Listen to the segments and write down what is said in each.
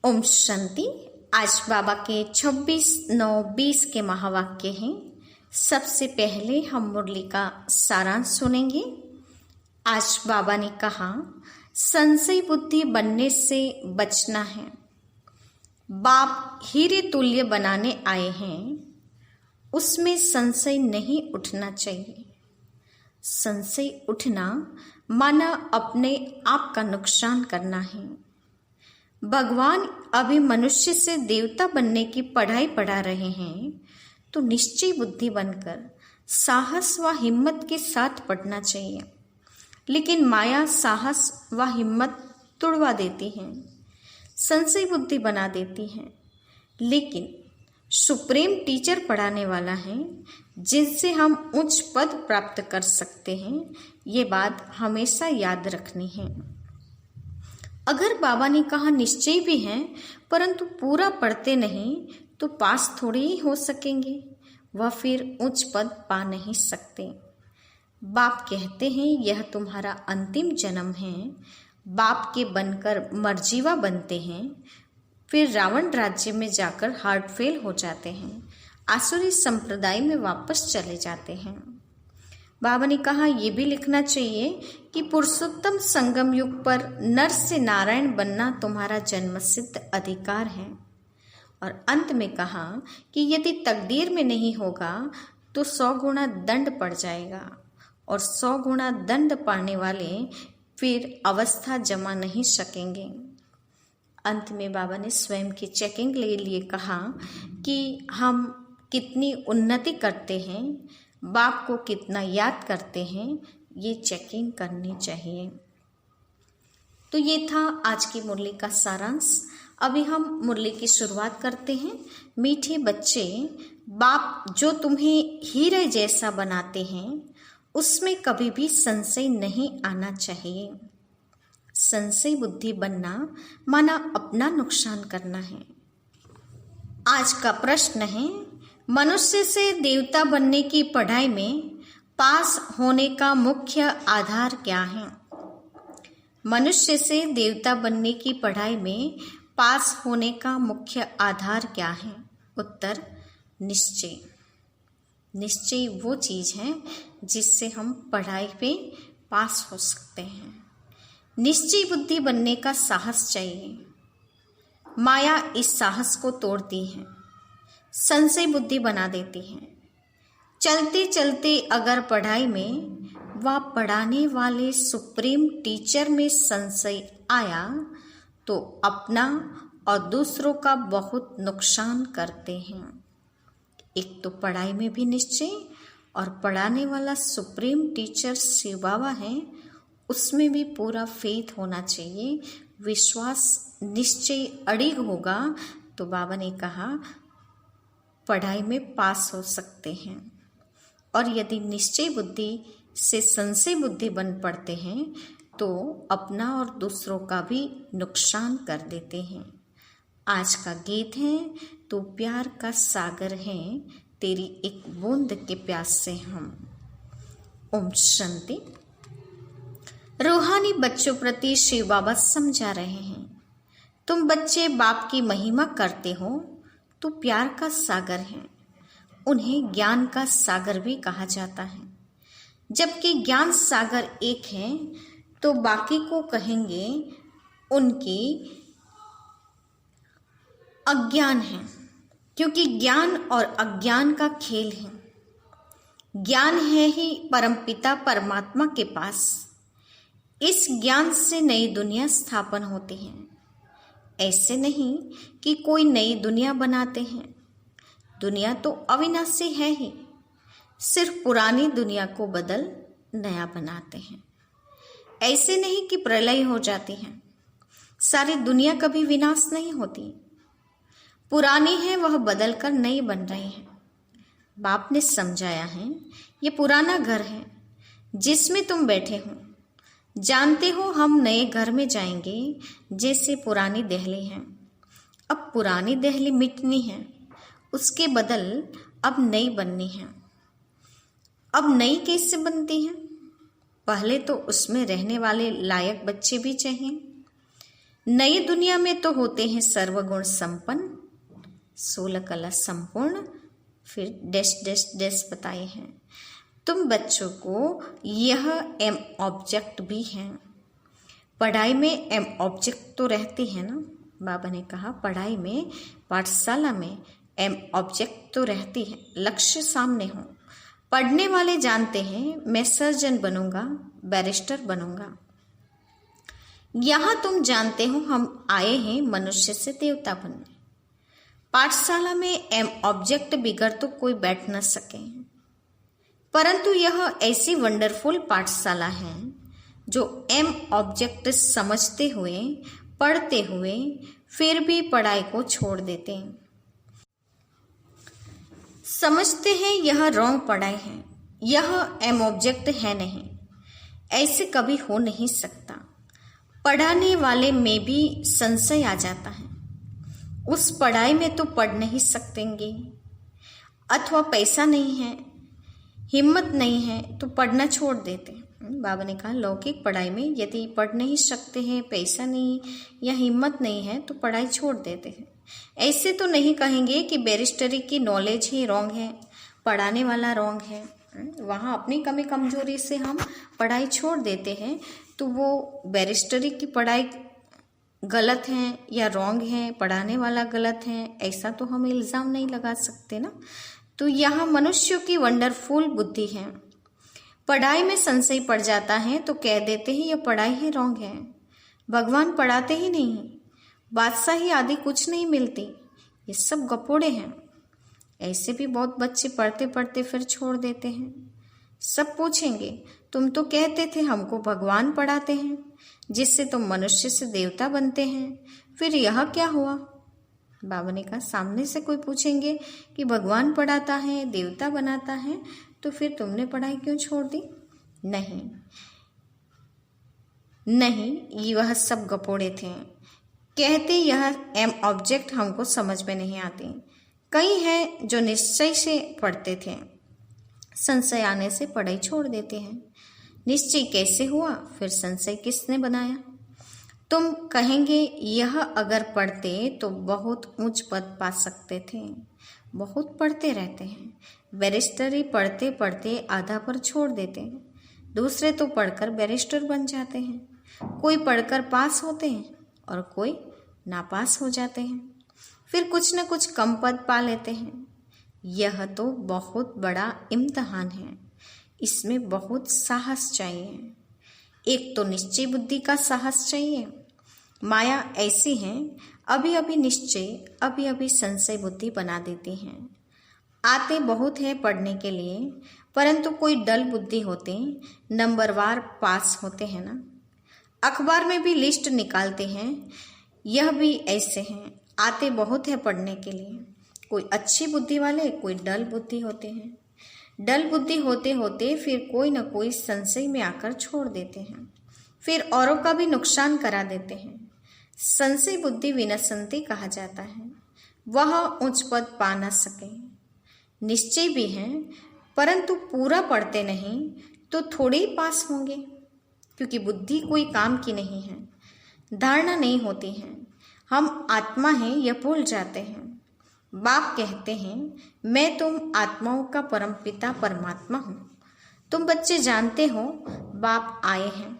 ओम शांति। आज बाबा के 26/9/20 के महावाक्य हैं। सबसे पहले हम मुरली का सारांश सुनेंगे। आज बाबा ने कहा, संशय बुद्धि बनने से बचना है। बाप हीरे तुल्य बनाने आए हैं, उसमें संशय नहीं उठना चाहिए। संशय उठना माना अपने आप का नुकसान करना है। भगवान अभी मनुष्य से देवता बनने की पढ़ाई पढ़ा रहे हैं, तो निश्चय बुद्धि बनकर साहस व हिम्मत के साथ पढ़ना चाहिए। लेकिन माया साहस व हिम्मत तुड़वा देती है, संशय बुद्धि बना देती है। लेकिन सुप्रीम टीचर पढ़ाने वाला है, जिनसे हम उच्च पद प्राप्त कर सकते हैं। ये बात हमेशा याद रखनी है। अगर बाबा ने कहा निश्चय भी है, परंतु पूरा पढ़ते नहीं तो पास थोड़ी ही हो सकेंगे, वह फिर उच्च पद पा नहीं सकते। बाप कहते हैं यह तुम्हारा अंतिम जन्म है। बाप के बनकर मर्जीवा बनते हैं, फिर रावण राज्य में जाकर हार्ट फेल हो जाते हैं, आसुरी संप्रदाय में वापस चले जाते हैं। बाबा ने कहा यह भी लिखना चाहिए कि पुरुषोत्तम संगम युग पर नर से नारायण बनना तुम्हारा जन्मसिद्ध अधिकार है। और अंत में कहा कि यदि तकदीर में नहीं होगा तो 100 गुना दंड पड़ जाएगा, और 100 गुना दंड पाने वाले फिर अवस्था जमा नहीं सकेंगे। अंत में बाबा ने स्वयं की चेकिंग ले लिए कहा कि हम कितनी उन्नति करते हैं, बाप को कितना याद करते हैं, ये चेकिंग करनी चाहिए। तो ये था आज की मुरली का सारांश। अभी हम मुरली की शुरुआत करते हैं। मीठे बच्चे, बाप जो तुम्हें हीरे जैसा बनाते हैं, उसमें कभी भी संशय नहीं आना चाहिए। संशय बुद्धि बनना माना अपना नुकसान करना है। आज का प्रश्न है, मनुष्य से देवता बनने की पढ़ाई में पास होने का मुख्य आधार क्या है? मनुष्य से देवता बनने की पढ़ाई में पास होने का मुख्य आधार क्या है? उत्तर, निश्चय। निश्चय वो चीज है जिससे हम पढ़ाई पे पास हो सकते हैं। निश्चय बुद्धि बनने का साहस चाहिए। माया इस साहस को तोड़ती है, संशय बुद्धि बना देती है। चलते चलते अगर पढ़ाई में व पढ़ाने वाले सुप्रीम टीचर में संशय आया तो अपना और दूसरों का बहुत नुकसान करते हैं। एक तो पढ़ाई में भी निश्चय, और पढ़ाने वाला सुप्रीम टीचर शिव बाबा है, उसमें भी पूरा फेथ होना चाहिए, विश्वास निश्चय अड़िग होगा तो बाबा ने कहा पढ़ाई में पास हो सकते हैं। और यदि निश्चय बुद्धि से संशय बुद्धि बन पड़ते हैं तो अपना और दूसरों का भी नुकसान कर देते हैं। आज का गीत है, तू प्यार का सागर है, तेरी एक बूंद के प्यास से हम। ओम शांति। रूहानी बच्चों प्रति शिव बाबा समझा रहे हैं, तुम बच्चे बाप की महिमा करते हो तो प्यार का सागर है। उन्हें ज्ञान का सागर भी कहा जाता है। जबकि ज्ञान सागर एक है तो बाकी को कहेंगे उनकी अज्ञान है, क्योंकि ज्ञान और अज्ञान का खेल है। ज्ञान है ही परमपिता परमात्मा के पास। इस ज्ञान से नई दुनिया स्थापन होती है। ऐसे नहीं कि कोई नई दुनिया बनाते हैं। दुनिया तो अविनाशी है ही, सिर्फ पुरानी दुनिया को बदल नया बनाते हैं। ऐसे नहीं कि प्रलय हो जाती है। सारी दुनिया कभी विनाश नहीं होती। पुरानी है वह बदलकर नई बन रही है। बाप ने समझाया है, ये पुराना घर है जिसमें तुम बैठे हो। जानते हो हम नए घर में जाएंगे, जैसे पुरानी दिल्ली है। अब पुरानी दिल्ली मिटनी है, उसके बदल अब नई बननी है। अब नई कैसे बनती है? पहले तो उसमें रहने वाले लायक बच्चे भी चाहिए। नई दुनिया में तो होते हैं सर्वगुण संपन्न, 16 कला संपूर्ण, फिर डैश डैश डैश बताए हैं। तुम बच्चों को यह एम ऑब्जेक्ट भी हैं। पढ़ाई में एम ऑब्जेक्ट तो रहते हैं ना। बाबा ने कहा पढ़ाई में, पाठशाला में एम ऑब्जेक्ट तो रहती है, लक्ष्य सामने हो। पढ़ने वाले जानते हैं मैं सर्जन बनूंगा, बैरिस्टर बनूंगा। यहाँ तुम जानते हो हम आए हैं मनुष्य से देवता बनने। पाठशाला में एम ऑब्जेक्ट बिगड़ तो कोई बैठ न सके, परंतु यह ऐसी वंडरफुल पाठशाला है जो एम ऑब्जेक्ट समझते हुए, पढ़ते हुए फिर भी पढ़ाई को छोड़ देते हैं। समझते हैं यह रॉन्ग पढ़ाई है, यह एम ऑब्जेक्ट है नहीं, ऐसे कभी हो नहीं सकता। पढ़ाने वाले में भी संशय आ जाता है, उस पढ़ाई में तो पढ़ नहीं सकेंगे, अथवा पैसा नहीं है, हिम्मत नहीं है तो पढ़ना छोड़ देते हैं। बाबा ने कहा लौकिक पढ़ाई में यदि पढ़ नहीं सकते हैं, पैसा नहीं या हिम्मत नहीं है तो पढ़ाई छोड़ देते हैं। ऐसे तो नहीं कहेंगे कि बैरिस्टरी की नॉलेज ही रॉन्ग है, पढ़ाने वाला रॉन्ग है। वहाँ अपनी कमी कमजोरी से हम पढ़ाई छोड़ देते हैं तो वो बैरिस्टरी की पढ़ाई गलत है या रॉन्ग है, पढ़ाने वाला गलत है, ऐसा तो हम इल्ज़ाम नहीं लगा सकते ना। तो यहाँ मनुष्यों की वंडरफुल बुद्धि है। पढ़ाई में संशय पड़ जाता है तो कह देते हैं यह पढ़ाई ही रॉन्ग है, भगवान पढ़ाते ही नहीं, बादशाही आदि कुछ नहीं मिलती, ये सब गपोड़े हैं। ऐसे भी बहुत बच्चे पढ़ते पढ़ते फिर छोड़ देते हैं। सब पूछेंगे तुम तो कहते थे हमको भगवान पढ़ाते हैं, जिससे तुम मनुष्य से देवता बनते हैं, फिर यह क्या हुआ? बाबा ने कहा सामने से कोई पूछेंगे कि भगवान पढ़ाता है, देवता बनाता है, तो फिर तुमने पढ़ाई क्यों छोड़ दी? नहीं नहीं, वह सब गपोड़े थे। कहते यह एम ऑब्जेक्ट हमको समझ में नहीं आती। कई हैं जो निश्चय से पढ़ते थे, संशय आने से पढ़ाई छोड़ देते हैं। निश्चय कैसे हुआ, फिर संशय किसने बनाया? तुम कहेंगे यह अगर पढ़ते तो बहुत ऊंच पद पा सकते थे। बहुत पढ़ते रहते हैं, बैरिस्टरी पढ़ते पढ़ते आधा पर छोड़ देते हैं। दूसरे तो पढ़कर बैरिस्टर बन जाते हैं। कोई पढ़कर पास होते हैं और कोई नापास हो जाते हैं, फिर कुछ न कुछ कम पद पा लेते हैं। यह तो बहुत बड़ा इम्तहान है, इसमें बहुत साहस चाहिए। एक तो निश्चय बुद्धि का साहस चाहिए। माया ऐसी है, अभी अभी निश्चय, अभी अभी संशय बुद्धि बना देती हैं। आते बहुत है पढ़ने के लिए, परंतु कोई डल बुद्धि होते, नंबरवार पास होते हैं ना। अखबार में भी लिस्ट निकालते हैं, यह भी ऐसे हैं, आते बहुत है पढ़ने के लिए। कोई अच्छी बुद्धि वाले, कोई डल बुद्धि होते हैं। डल बुद्धि होते होते फिर कोई न कोई संशय में आकर छोड़ देते हैं, फिर औरों का भी नुकसान करा देते हैं। संशय बुद्धि विनसंती कहा जाता है। वह उच्च पद पा न सके। निश्चय भी हैं, परंतु पूरा पढ़ते नहीं तो थोड़े ही पास होंगे, क्योंकि बुद्धि कोई काम की नहीं है, धारणा नहीं होती है। हम आत्मा हैं यह भूल जाते हैं। बाप कहते हैं मैं तुम आत्माओं का परम पिता परमात्मा हूँ। तुम बच्चे जानते हो बाप आए हैं।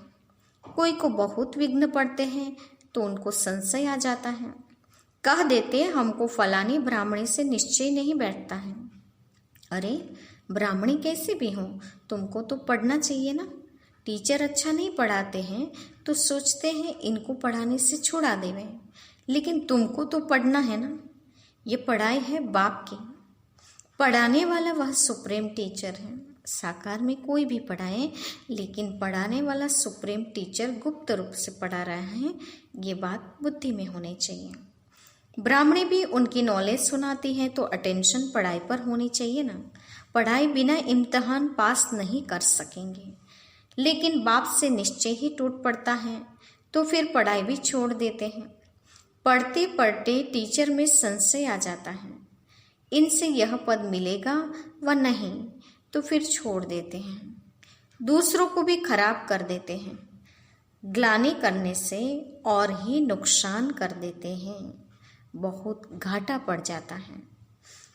कोई को बहुत विघ्न पड़ते हैं तो उनको संशय आ जाता है, कह देते हमको फलानी ब्राह्मणी से निश्चय नहीं बैठता है। अरे ब्राह्मणी कैसे भी हो, तुमको तो पढ़ना चाहिए ना। टीचर अच्छा नहीं पढ़ाते हैं तो सोचते हैं इनको पढ़ाने से छुड़ा देवे, लेकिन तुमको तो पढ़ना है ना। ये पढ़ाई है बाप की। पढ़ाने वाला वह सुप्रीम टीचर है। साकार में कोई भी पढ़ाए, लेकिन पढ़ाने वाला सुप्रीम टीचर गुप्त रूप से पढ़ा रहा है, ये बात बुद्धि में होनी चाहिए। ब्राह्मणी भी उनकी नॉलेज सुनाती है तो अटेंशन पढ़ाई पर होनी चाहिए ना। पढ़ाई बिना इम्तिहान पास नहीं कर सकेंगे, लेकिन बाप से निश्चय ही टूट पड़ता है तो फिर पढ़ाई भी छोड़ देते हैं। पढ़ते पढ़ते टीचर में संशय आ जाता है, इनसे यह पद मिलेगा व नहीं, तो फिर छोड़ देते हैं। दूसरों को भी खराब कर देते हैं। ग्लानि करने से और ही नुकसान कर देते हैं, बहुत घाटा पड़ जाता है।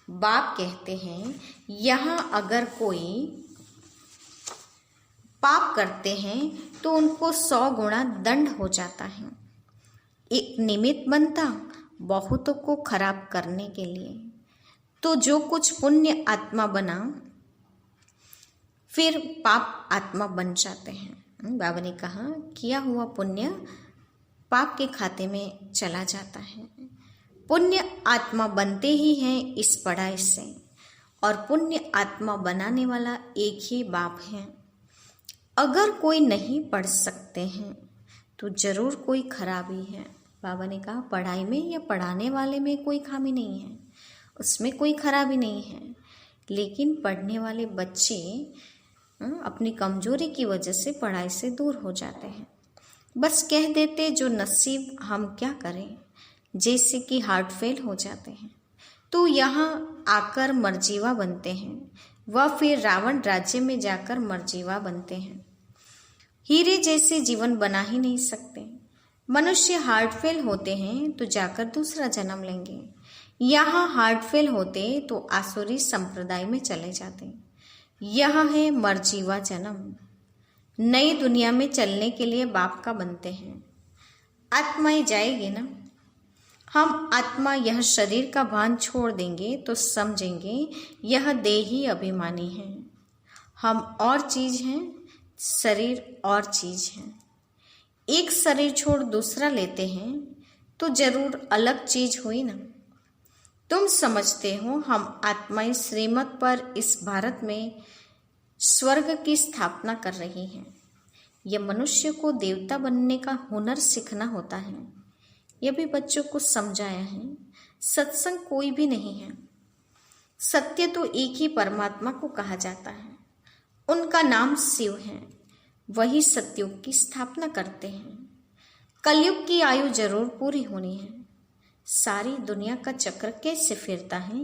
बाप कहते हैं यहाँ अगर कोई पाप करते हैं तो उनको 100 गुना दंड हो जाता है। एक निमित्त बनता बहुतों को खराब करने के लिए, तो जो कुछ पुण्य आत्मा बना फिर पाप आत्मा बन जाते हैं। बाबा ने कहा किया हुआ पुण्य पाप के खाते में चला जाता है। पुण्य आत्मा बनते ही हैं इस पढ़ाई से, और पुण्य आत्मा बनाने वाला एक ही बाप है। अगर कोई नहीं पढ़ सकते हैं तो जरूर कोई खराबी है। बाबा ने कहा पढ़ाई में या पढ़ाने वाले में कोई खामी नहीं है, उसमें कोई खराबी नहीं है, लेकिन पढ़ने वाले बच्चे अपनी कमजोरी की वजह से पढ़ाई से दूर हो जाते हैं। बस कह देते जो नसीब, हम क्या करें, जैसे कि हार्ट फेल हो जाते हैं तो यहाँ आकर मरजीवा बनते हैं, वह फिर रावण राज्य में जाकर मरजीवा बनते हैं। हीरे जैसे जीवन बना ही नहीं सकते। मनुष्य हार्ट फेल होते हैं तो जाकर दूसरा जन्म लेंगे, यहाँ हार्ट फेल होते तो आसुरी संप्रदाय में चले जाते। यह है मरजीवा जन्म। नई दुनिया में चलने के लिए बाप का बनते हैं। आत्माएं जाएगी ना, हम आत्मा यह शरीर का भान छोड़ देंगे तो समझेंगे यह देही अभिमानी है। हम और चीज हैं, शरीर और चीज है। एक शरीर छोड़ दूसरा लेते हैं तो जरूर अलग चीज हुई ना। तुम समझते हो हम आत्माएं श्रीमत पर इस भारत में स्वर्ग की स्थापना कर रही हैं। यह मनुष्य को देवता बनने का हुनर सीखना होता है। यह भी बच्चों को समझाया है। सत्संग कोई भी नहीं है। सत्य तो एक ही परमात्मा को कहा जाता है। उनका नाम शिव है। वही सत्युग की स्थापना करते हैं। कलयुग की आयु जरूर पूरी होनी है। सारी दुनिया का चक्र कैसे फिरता है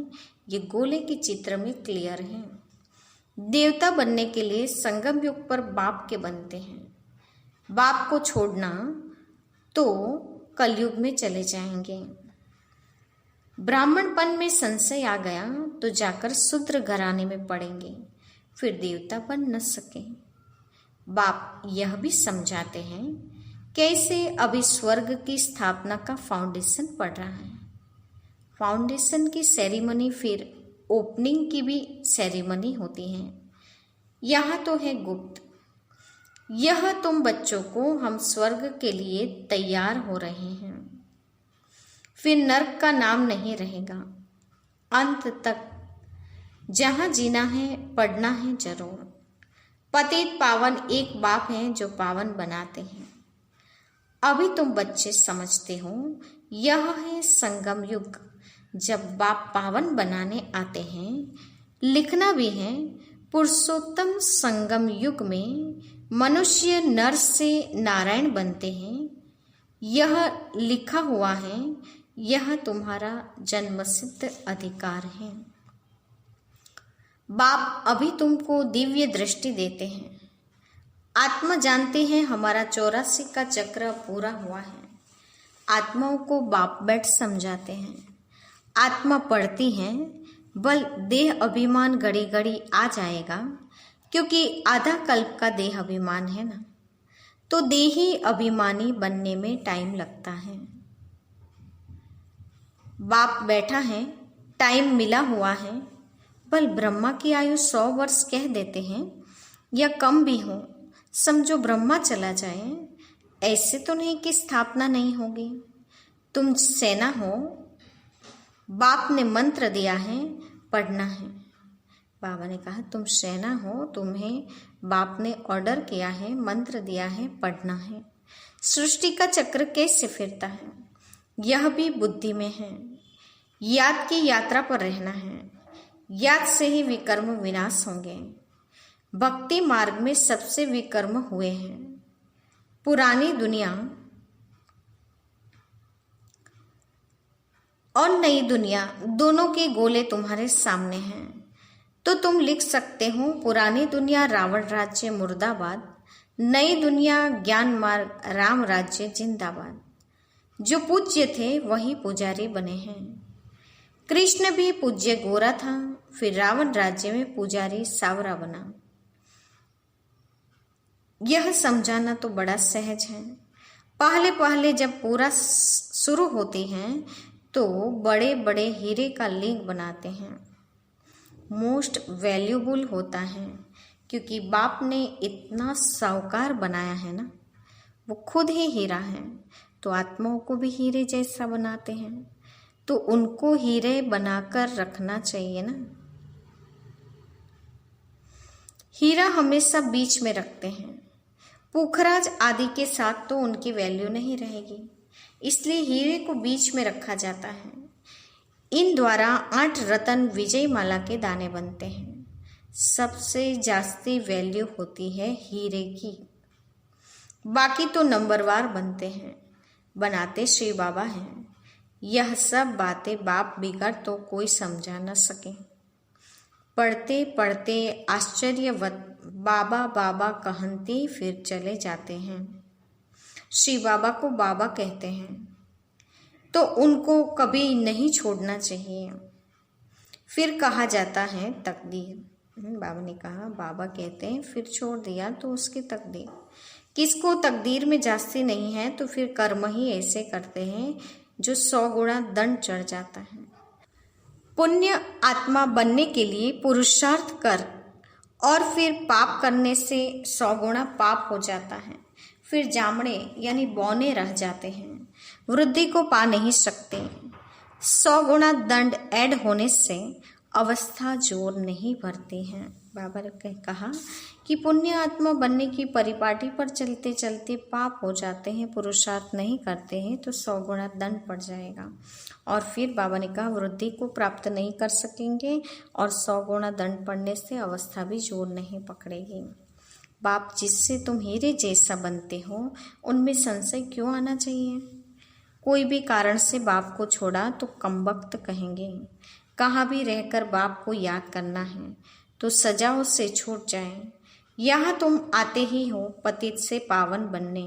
ये गोले के चित्र में क्लियर है। देवता बनने के लिए संगम युग पर बाप के बनते हैं। बाप को छोड़ना तो कलयुग में चले जाएंगे। ब्राह्मणपन में संशय आ गया तो जाकर शूद्र घराने में पड़ेंगे, फिर देवता बन न सके। बाप यह भी समझाते हैं कैसे अभी स्वर्ग की स्थापना का फाउंडेशन पड़ रहा है। फाउंडेशन की सेरेमनी फिर ओपनिंग की भी सेरेमनी होती है। यहाँ तो है गुप्त। यह तुम बच्चों को हम स्वर्ग के लिए तैयार हो रहे हैं। फिर नर्क का नाम नहीं रहेगा। अंत तक जहाँ जीना है पढ़ना है जरूर। पतित पावन एक बाप हैं जो पावन बनाते हैं। अभी तुम बच्चे समझते हो यह है संगम युग, जब बाप पावन बनाने आते हैं। लिखना भी है पुरुषोत्तम संगम युग में मनुष्य नर से नारायण बनते हैं। यह लिखा हुआ है, यह तुम्हारा जन्मसिद्ध अधिकार है। बाप अभी तुमको दिव्य दृष्टि देते हैं। आत्मा जानते हैं हमारा 84 का चक्र पूरा हुआ है। आत्माओं को बाप बैठ समझाते हैं। आत्मा पढ़ती हैं, बल देह अभिमान घड़ी घड़ी आ जाएगा, क्योंकि आधा कल्प का देह अभिमान है ना, तो देही अभिमानी बनने में टाइम लगता है। बाप बैठा है, टाइम मिला हुआ है। बल ब्रह्मा की आयु 100 वर्ष कह देते हैं या कम भी हो। समझो ब्रह्मा चला जाए, ऐसे तो नहीं कि स्थापना नहीं होगी। तुम सेना हो, बाप ने मंत्र दिया है, पढ़ना है। बाबा ने कहा तुम सेना हो, तुम्हें बाप ने ऑर्डर किया है, मंत्र दिया है, पढ़ना है। सृष्टि का चक्र कैसे फिरता है यह भी बुद्धि में है। याद की यात्रा पर रहना है। याद से ही विकर्म विनाश होंगे। भक्ति मार्ग में सबसे विकर्म हुए हैं। पुरानी दुनिया और नई दुनिया दोनों के गोले तुम्हारे सामने हैं। तो तुम लिख सकते हो पुरानी दुनिया रावण राज्य मुर्दाबाद, नई दुनिया ज्ञान मार्ग राम राज्य जिंदाबाद। जो पूज्य थे वही पुजारी बने हैं। कृष्ण भी पूज्य गोरा था, फिर रावण राज्य में पुजारी सावरा बना। यह समझाना तो बड़ा सहज है। पहले पहले जब पूरा शुरू होती हैं तो बड़े बड़े हीरे का लिंग बनाते हैं। मोस्ट वैल्यूबल होता है क्योंकि बाप ने इतना साहूकार बनाया है ना, वो खुद ही हीरा है, तो आत्माओं को भी हीरे जैसा बनाते हैं, तो उनको हीरे बनाकर रखना चाहिए ना। हीरा हमेशा बीच में रखते हैं। पुखराज आदि के साथ तो उनकी वैल्यू नहीं रहेगी, इसलिए हीरे को बीच में रखा जाता है। इन द्वारा 8 रतन विजय माला के दाने बनते हैं। सबसे जास्ती वैल्यू होती है हीरे की, बाकी तो नंबरवार बनते हैं। बनाते श्री बाबा हैं। यह सब बातें बाप बिगड़ तो कोई समझा न सके। पढ़ते पढ़ते आश्चर्यवत बाबा बाबा कहते फिर चले जाते हैं। श्री बाबा को बाबा कहते हैं तो उनको कभी नहीं छोड़ना चाहिए। फिर कहा जाता है तकदीर। बाबा ने कहा, बाबा कहते हैं फिर छोड़ दिया तो उसकी तकदीर। किसको तकदीर में जास्ती नहीं है तो फिर कर्म ही ऐसे करते हैं जो 100 गुना दंड चढ़ जाता है। पुण्य आत्मा बनने के लिए पुरुषार्थ कर और फिर पाप करने से 100 गुना पाप हो जाता है। फिर जामड़े यानी बौने रह जाते हैं, वृद्धि को पा नहीं सकते। 100 गुना दंड ऐड होने से अवस्था जोर नहीं भरती है। बाबा ने कहा कि पुण्य आत्मा बनने की परिपाटी पर चलते चलते पाप हो जाते हैं, पुरुषार्थ नहीं करते हैं तो 100 गुना दंड पड़ जाएगा। और फिर बाबा ने कहा वृद्धि को प्राप्त नहीं कर सकेंगे और 100 गुना दंड पड़ने से अवस्था भी जोर नहीं पकड़ेगी। बाप जिससे तुम हीरे जैसा बनते हो उनमें संशय क्यों आना चाहिए। कोई भी कारण से बाप को छोड़ा तो कमबख्त कहेंगे। कहाँ भी रहकर बाप को याद करना है तो सजाओं से छूट जाए। यहाँ तुम आते ही हो पतित से पावन बनने।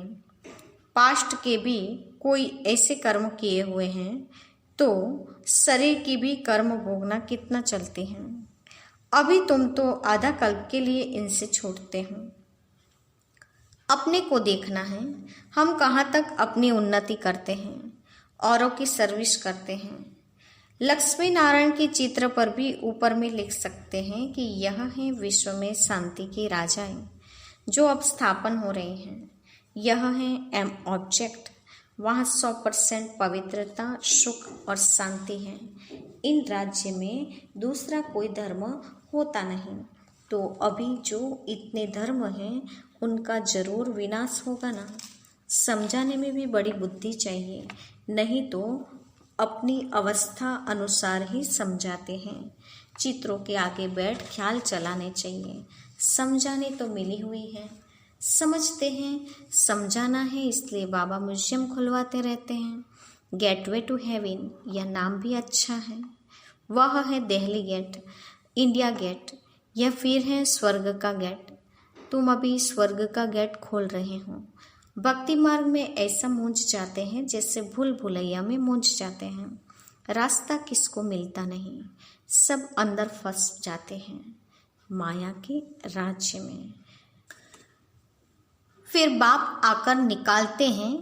पास्ट के भी कोई ऐसे कर्म किए हुए हैं तो शरीर की भी कर्म भोगना कितना चलती हैं। अभी तुम तो आधा कल्प के लिए इनसे छूटते हो। अपने को देखना है, हम कहाँ तक अपनी उन्नति करते हैं, औरों की सर्विस करते हैं। लक्ष्मी नारायण के चित्र पर भी ऊपर में लिख सकते हैं कि यह है विश्व में शांति की राजाएं जो अब स्थापन हो रही हैं। यह है एम ऑब्जेक्ट, वहाँ 100% पवित्रता, सुख और शांति है। इन राज्य में दूसरा कोई धर्म होता नहीं, तो अभी जो इतने धर्म हैं उनका जरूर विनाश होगा ना। समझाने में भी बड़ी बुद्धि चाहिए, नहीं तो अपनी अवस्था अनुसार ही समझाते हैं। चित्रों के आगे बैठ ख्याल चलाने चाहिए। समझाने तो मिली हुई है, समझते हैं, समझाना है, इसलिए बाबा म्यूजियम खुलवाते रहते हैं। गेटवे टू हेवन, यह नाम भी अच्छा है। वह है दिल्ली गेट, इंडिया गेट, यह फिर है स्वर्ग का गेट। तुम अभी स्वर्ग का गेट खोल रहे हो। भक्ति मार्ग में ऐसा मूंझ जाते हैं जैसे भूल भुलैया में मूंझ जाते हैं। रास्ता किसको मिलता नहीं, सब अंदर फंस जाते हैं माया के राज्य में। फिर बाप आकर निकालते हैं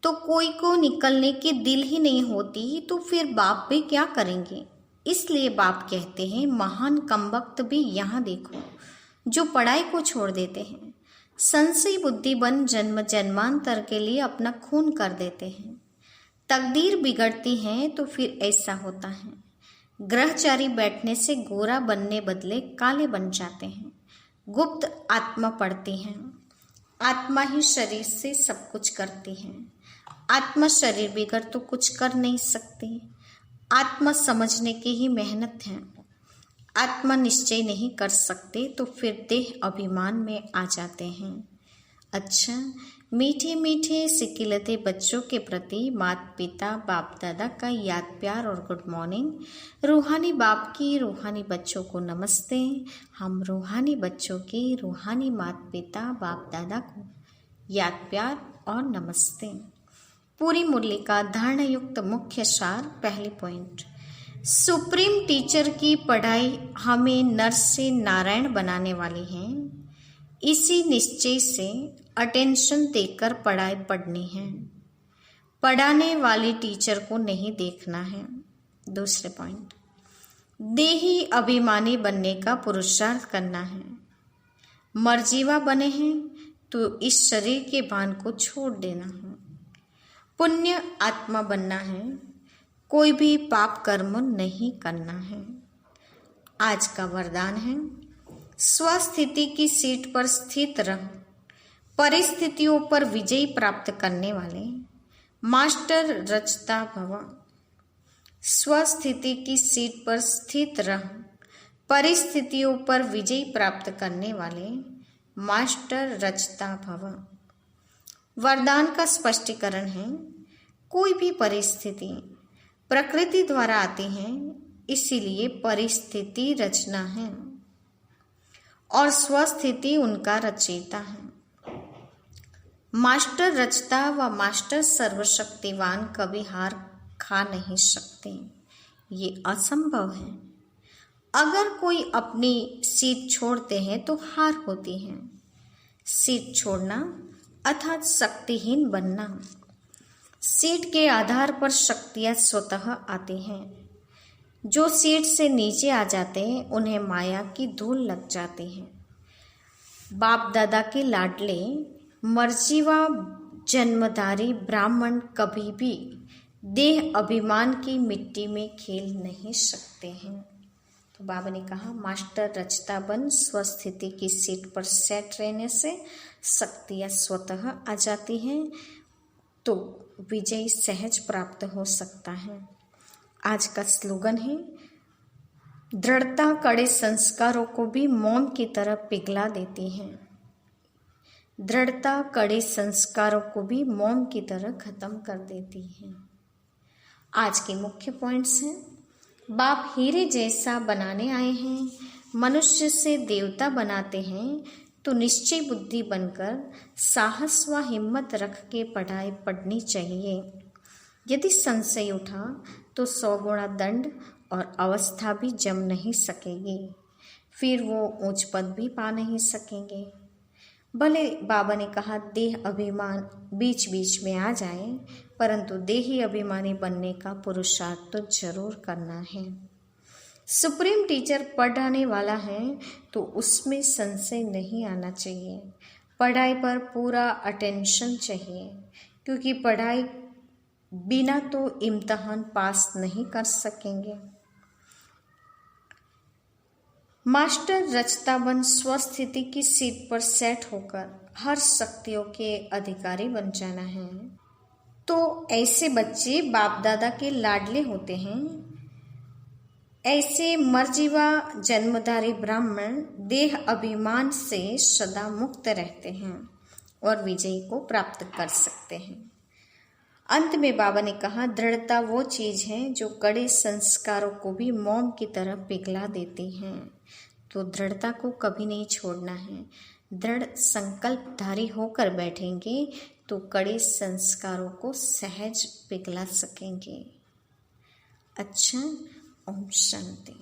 तो कोई को निकलने की दिल ही नहीं होती, तो फिर बाप भी क्या करेंगे। इसलिए बाप कहते हैं महान कमबख्त भी यहाँ देखो जो पढ़ाई को छोड़ देते हैं। संशयी बुद्धि बन जन्म जन्मांतर के लिए अपना खून कर देते हैं। तकदीर बिगड़ती है तो फिर ऐसा होता है। ग्रहचारी बैठने से गोरा बनने बदले काले बन जाते हैं। गुप्त आत्मा पढ़ती है। आत्मा ही शरीर से सब कुछ करती है। आत्मा शरीर बिगड़ तो कुछ कर नहीं सकती। आत्मा समझने की ही मेहनत है। आत्मा निश्चय नहीं कर सकते तो फिर देह अभिमान में आ जाते हैं। अच्छा, मीठे मीठे सिकिलते बच्चों के प्रति माता पिता बाप दादा का याद प्यार और गुड मॉर्निंग। रूहानी बाप की रूहानी बच्चों को नमस्ते। हम रूहानी बच्चों के रूहानी माता पिता बाप दादा को याद प्यार और नमस्ते। पूरी मुरली का धारणा युक्त मुख्य सार। पहली पॉइंट, सुप्रीम टीचर की पढ़ाई हमें नर से नारायण बनाने वाली है। इसी निश्चय से अटेंशन देकर पढ़ाई पढ़नी है, पढ़ाने वाले टीचर को नहीं देखना है। दूसरे पॉइंट, देही अभिमानी बनने का पुरुषार्थ करना है। मर्जीवा बने हैं तो इस शरीर के भान को छोड़ देना है। पुण्य आत्मा बनना है, कोई भी पाप कर्म नहीं करना है। आज का वरदान है, स्वस्थिति की सीट पर स्थित रह, परिस्थितियों पर विजय प्राप्त करने वाले मास्टर रचता भव। स्वस्थिति की सीट पर स्थित रह, परिस्थितियों पर विजय प्राप्त करने वाले मास्टर रचता भव। वरदान का स्पष्टीकरण है, कोई भी परिस्थिति प्रकृति द्वारा आती है, इसीलिए परिस्थिति रचना है और स्वस्थिति उनका रचयिता है। मास्टर रचता व मास्टर सर्वशक्तिवान कभी हार खा नहीं सकते, ये असंभव है। अगर कोई अपनी सीट छोड़ते हैं तो हार होती है। सीट छोड़ना अर्थात शक्तिहीन बनना। सीट के आधार पर शक्तियाँ स्वतः आती हैं। जो सीट से नीचे आ जाते हैं उन्हें माया की धूल लग जाती है। बाप दादा के लाडले मर्जीवा जन्मधारी ब्राह्मण कभी भी देह अभिमान की मिट्टी में खेल नहीं सकते हैं। तो बाबा ने कहा, मास्टर रचता बन, स्वस्थिति की सीट पर सेट रहने से शक्तियाँ स्वतः आ जाती हैं, तो विजय सहज प्राप्त हो सकता है। आज का स्लोगन है, दृढ़ता कड़े संस्कारों को भी मोम की तरह पिघला देती है। दृढ़ता कड़े संस्कारों को भी मोम की तरह खत्म कर देती है। आज के मुख्य पॉइंट्स हैं, बाप हीरे जैसा बनाने आए हैं, मनुष्य से देवता बनाते हैं, तो निश्चय बुद्धि बनकर साहस व हिम्मत रख के पढ़ाई पढ़नी चाहिए। यदि संशय उठा तो 100 गुणा दंड और अवस्था भी जम नहीं सकेगी, फिर वो ऊंच पद भी पा नहीं सकेंगे। भले बाबा ने कहा देह अभिमान बीच बीच में आ जाए, परंतु देही अभिमानी बनने का पुरुषार्थ तो जरूर करना है। सुप्रीम टीचर पढ़ाने वाला है तो उसमें संशय नहीं आना चाहिए। पढ़ाई पर पूरा अटेंशन चाहिए, क्योंकि पढ़ाई बिना तो इम्तिहान पास नहीं कर सकेंगे। मास्टर रचता बन, स्वस्थिति की सीट पर सेट होकर हर शक्तियों के अधिकारी बन जाना है। तो ऐसे बच्चे बाप दादा के लाडले होते हैं। ऐसे मर्जीवा जन्मधारी ब्राह्मण देह अभिमान से सदा मुक्त रहते हैं और विजय को प्राप्त कर सकते हैं। अंत में बाबा ने कहा, दृढ़ता वो चीज है जो कड़े संस्कारों को भी मोम की तरह पिघला देती है। तो दृढ़ता को कभी नहीं छोड़ना है। दृढ़ संकल्पधारी होकर बैठेंगे तो कड़े संस्कारों को सहज पिघला सकेंगे। अच्छा, ओम शांति।